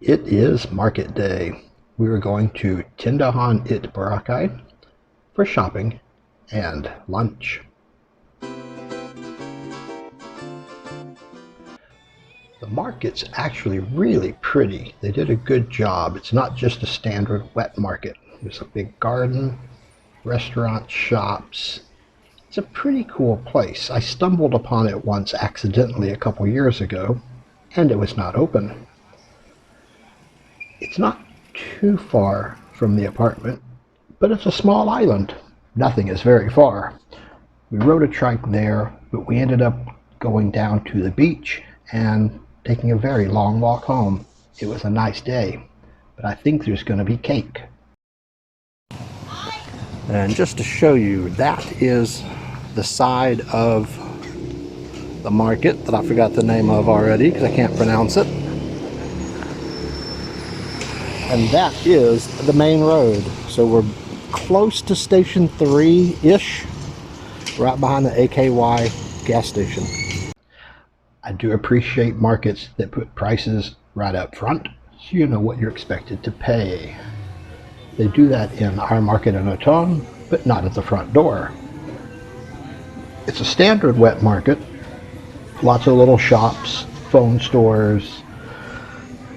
It is market day. We are going to Tindahan It Boracay for shopping and lunch. The market's actually really pretty. They did a good job. It's not just a standard wet market. There's a big garden, restaurants, shops. It's a pretty cool place. I stumbled upon it once accidentally a couple years ago, and it was not open. It's not too far from the apartment, but it's a small island. Nothing is very far. We rode a trike there, but we ended up going down to the beach and taking a very long walk home. It was a nice day, but I think there's going to be cake. And just to show you, that is the side of the market that I forgot the name of already because I can't pronounce it. And that is the main road. So we're close to Station 3-ish, right behind the AKY gas station. I do appreciate markets that put prices right up front, so you know what you're expected to pay. They do that in our market in Oton, but not at the front door. It's a standard wet market. Lots of little shops, phone stores,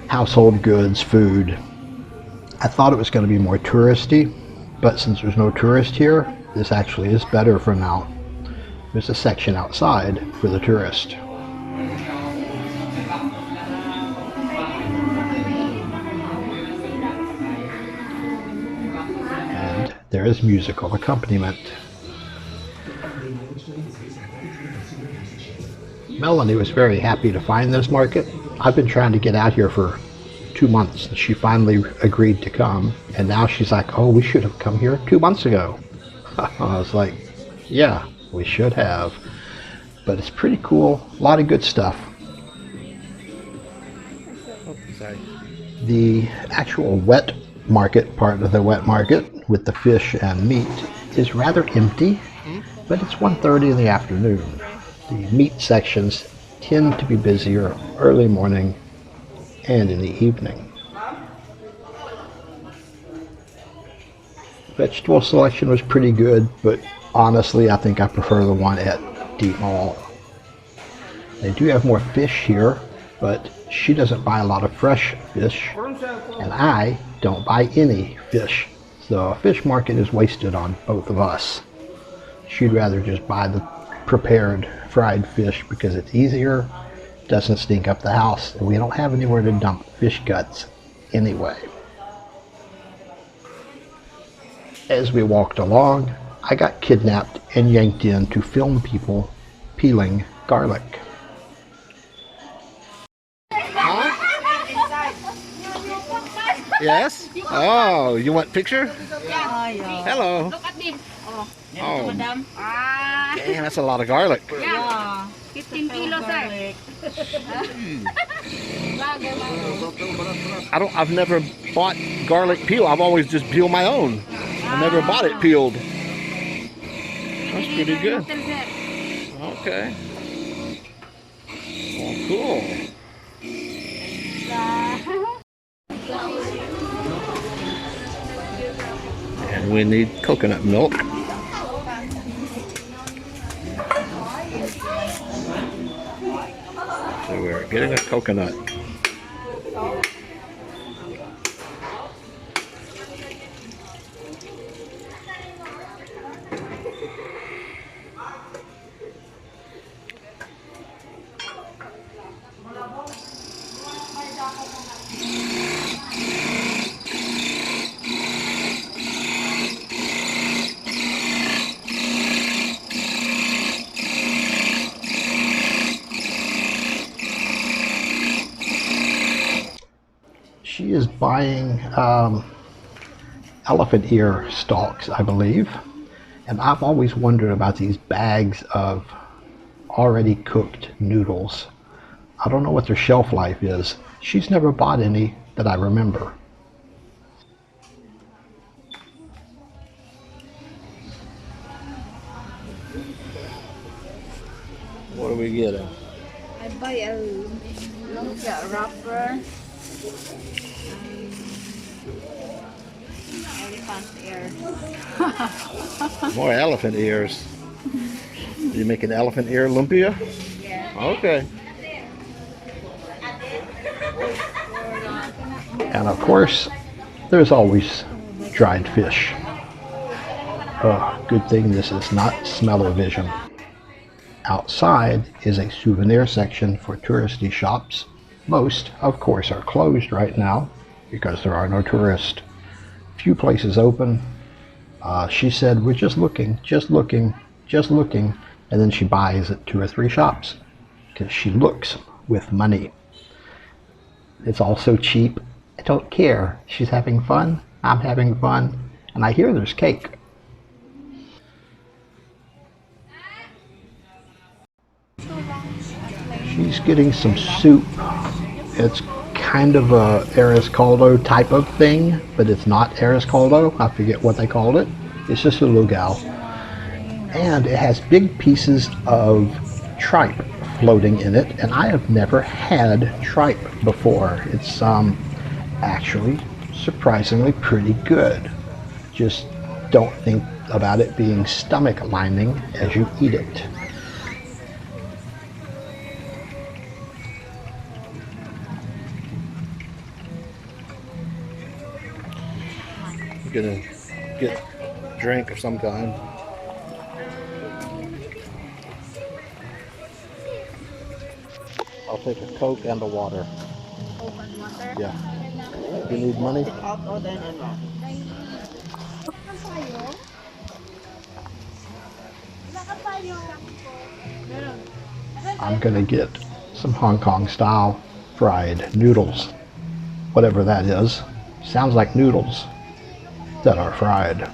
household goods, food. I thought it was going to be more touristy, but since there's no tourist here, this actually is better for now. There's a section outside for the tourist. And there is musical accompaniment. Melanie was very happy to find this market. I've been trying to get out here for 2 months, and she finally agreed to come, and now she's like, oh, we should have come here 2 months ago. I was like, yeah, we should have, but it's pretty cool. A lot of good stuff. Oh, sorry. The actual wet market part of the wet market with the fish and meat is rather empty, but it's 1:30 in the afternoon. The meat sections tend to be busier early morning and in the evening. Vegetable selection was pretty good, but honestly I think I prefer the one at D Mall. They do have more fish here, but she doesn't buy a lot of fresh fish, and I don't buy any fish. So a fish market is wasted on both of us. She'd rather just buy the prepared fried fish because it's easier, doesn't stink up the house, and we don't have anywhere to dump fish guts anyway. As we walked along, I got kidnapped and yanked in to film people peeling garlic. Huh? Yes? Oh, you want picture? Hello. Look at this. Oh, Madam. damn, that's a lot of garlic. Yeah. 15 kilos, sir. I've never bought garlic peel. I've always just peeled my own. I never bought it peeled. That's pretty good. Okay. Well, cool. And we need coconut milk. So we're getting a coconut. She is buying elephant ear stalks, I believe. And I've always wondered about these bags of already cooked noodles. I don't know what their shelf life is. She's never bought any that I remember. What are we getting? I buy a lumpia wrapper Elephant ear. More elephant ears. You make an elephant ear lumpia? Yeah. Okay. And of course, there's always dried fish. Oh, good thing this is not smell-o-vision. Outside is a souvenir section for touristy shops. Most, of course, are closed right now because there are no tourists. Few places open. She said, we're just looking, just looking, just looking. And then she buys at 2 or 3 shops because she looks with money. It's all so cheap. I don't care. She's having fun. I'm having fun. And I hear there's cake. She's getting some soup. It's kind of a arroz caldo type of thing, but it's not arroz caldo. I forget what they called it. It's just a lugal. And it has big pieces of tripe floating in it, and I have never had tripe before. It's actually surprisingly pretty good. Just don't think about it being stomach lining as you eat it. I'm gonna get a drink of some kind. I'll take a Coke and a water. Coke and water. Yeah. You need money? I'm gonna get some Hong Kong style fried noodles. Whatever that is. Sounds like noodles that are fried.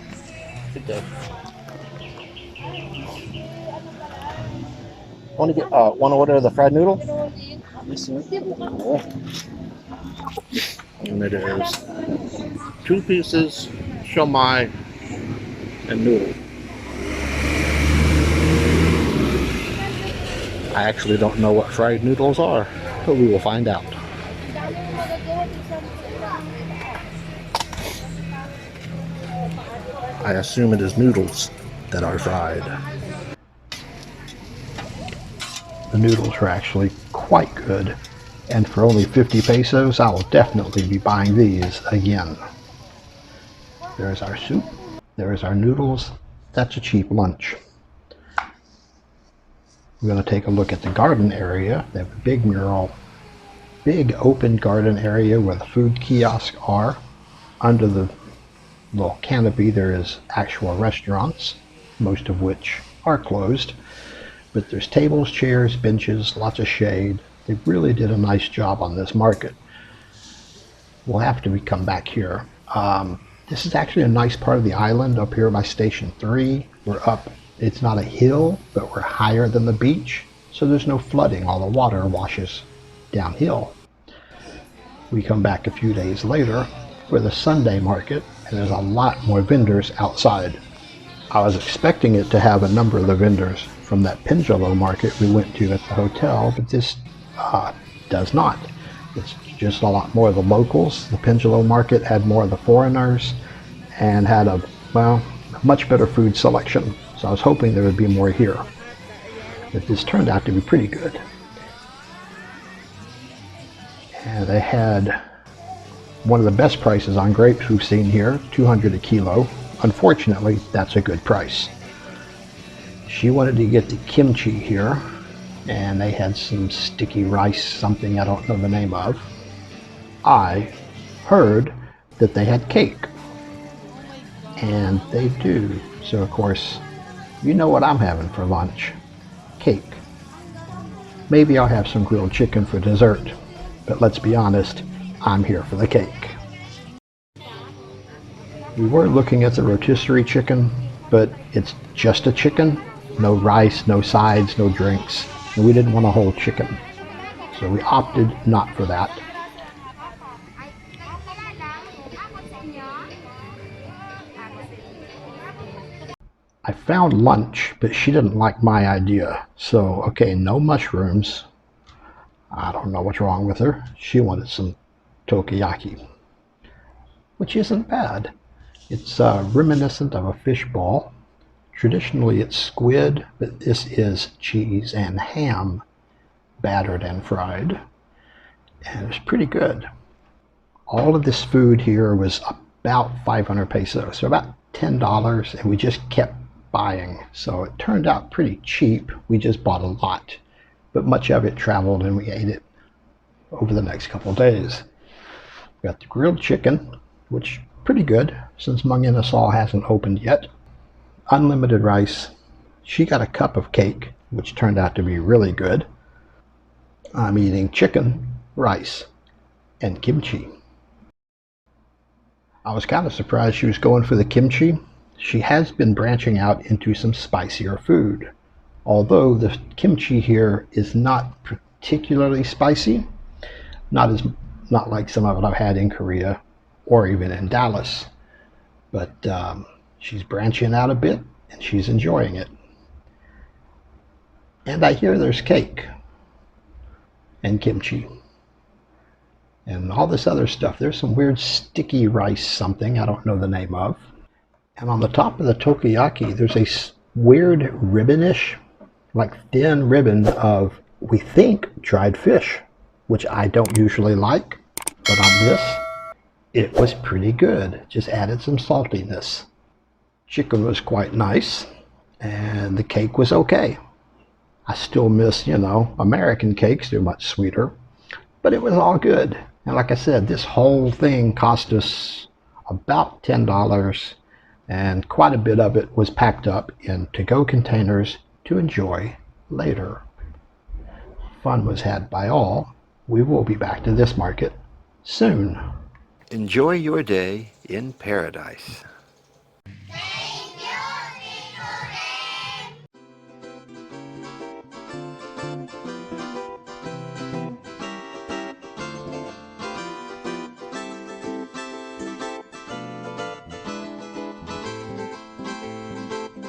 Want to order the fried noodle? And it is 2 pieces shumai and noodle. I actually don't know what fried noodles are, but we will find out. I assume it is noodles that are fried. The noodles are actually quite good, and for only 50 pesos, I will definitely be buying these again. There's our soup, there's our noodles. That's a cheap lunch. We're going to take a look at the garden area. They have a big mural, big open garden area where the food kiosks are. Under the little canopy there is actual restaurants, most of which are closed. But there's tables, chairs, benches, lots of shade. They really did a nice job on this market. We'll have to come back here. This is actually a nice part of the island up here by Station 3. We're up, it's not a hill, but we're higher than the beach, so there's no flooding. All the water washes downhill. We come back a few days later for the Sunday market, and there's a lot more vendors outside. I was expecting it to have a number of the vendors from that Pendulum market we went to at the hotel, but this does not. It's just a lot more of the locals. The Pendulum market had more of the foreigners and had a much better food selection. So I was hoping there would be more here. But this turned out to be pretty good. And they had one of the best prices on grapes we've seen here, 200 a kilo. Unfortunately, that's a good price. She wanted to get the kimchi here, and they had some sticky rice, something I don't know the name of. I heard that they had cake, and they do. So of course, you know what I'm having for lunch, cake. Maybe I'll have some grilled chicken for dessert, but let's be honest, I'm here for the cake. We were looking at the rotisserie chicken, but it's just a chicken. No rice, no sides, no drinks. And we didn't want a whole chicken. So we opted not for that. I found lunch, but she didn't like my idea. So, okay, no mushrooms. I don't know what's wrong with her. She wanted some takoyaki, which isn't bad. It's reminiscent of a fish ball. Traditionally it's squid, but this is cheese and ham battered and fried, and it's pretty good. All of this food here was about 500 pesos, so about $10, and we just kept buying, so it turned out pretty cheap. We just bought a lot, but much of it traveled and we ate it over the next couple of days. We got the grilled chicken, which is pretty good since Mang Inasal hasn't opened yet. Unlimited rice. She got a cup of cake, which turned out to be really good. I'm eating chicken, rice, and kimchi. I was kind of surprised she was going for the kimchi. She has been branching out into some spicier food, although the kimchi here is not particularly spicy, not like some of it I've had in Korea or even in Dallas, but she's branching out a bit and she's enjoying it. And I hear there's cake and kimchi and all this other stuff. There's some weird sticky rice something I don't know the name of. And on the top of the takoyaki, there's a weird ribbonish, like thin ribbon of, we think, dried fish, which I don't usually like, but on this, it was pretty good. Just added some saltiness. Chicken was quite nice, and the cake was okay. I still miss, American cakes. They're much sweeter, but it was all good. And like I said, this whole thing cost us about $10, and quite a bit of it was packed up in to-go containers to enjoy later. Fun was had by all. We will be back to this market soon. Enjoy your day in paradise.